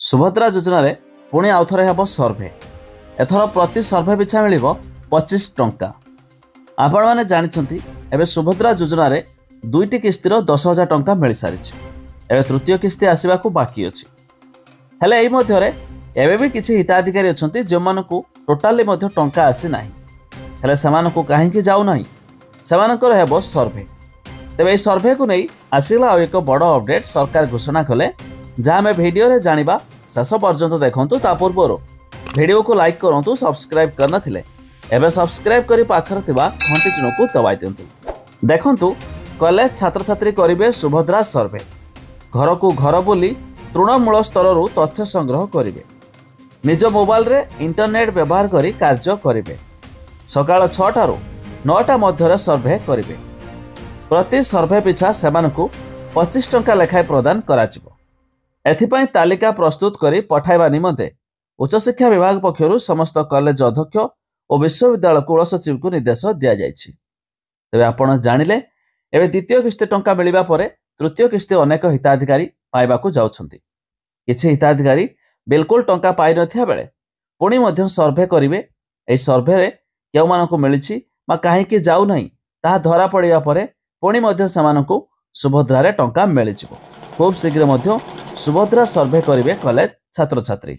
सुभद्रा योजना रे पुणी आउ थे हम सर्भे एथर प्रति सर्भे पिछा मिल 25 टंका। आपण मैंने जानते एवं सुभद्रा योजना रे दुईटी किस्तिर 10,000 टंका मिल सारी एवं तृतीय किस्ती आसवा बाकी अच्छी हेले एई मध्यरे एवं भी किसी हिताधिकारी अच्छा जो मानू टोटाली टंका आसी ना हेले सेमानकु कहीं जाऊना सेमानकर हेबो सर्भे। तेबे एई सर्भे को नहीं आसिला एक बड़ अपडेट सरकार घोषणा कले जहाँ आम भिडियो रे जानिबा शेष पर्यंत देखंतु। ता पूर्व भिडियो को लाइक करंतु, सब्सक्राइब करना थिले एबे सब्सक्राइब करी पाखर थिबा घंटी चिन्ह को दबाई दियंतु। देखंतु कॉलेज छात्र छात्री करिवे सुभद्रा सर्भे। घर को घर बोली तृणमूल स्तर तथ्य संग्रह करिवे। निज मोबाइल रे इंटरनेट व्यवहार करी कार्य करिवे। सकाळ 6 ठारू 9टा मध्य सर्भे करिवे। प्रति सर्भे पिछा सेमानकु 25 टंका लेखाए प्रदान कराजिवो। एथिपाई तालिका प्रस्तुत करी पठाइबा निमंते उच्च शिक्षा विभाग पक्षरु समस्त कॉलेज अध्यक्ष और विश्वविद्यालय कुलसचिव को निर्देश दिया जायछि। तेबे आपण जानिले एबे द्वितीय किस्ती टंका मिलिबा परे तृतीय किस्ती अनेक हिताधिकारी पाइबाकू जाउछन्ति। किछि हिताधिकारी बिल्कुल टंका पाइ नथिया बेले पुणी मध्य सर्भे करिवे। एई सर्भे रे केउमानकू मिलिछि मा काहेकि जाउ नाही ताहा धरा पड़िबा परे पुणी मध्य सेमानकू सुभद्रा रे टंका मिलिजिवो। खूब शीघ्र मध्य सुभद्रा सर्भे करिवे कॉलेज छात्र छात्री।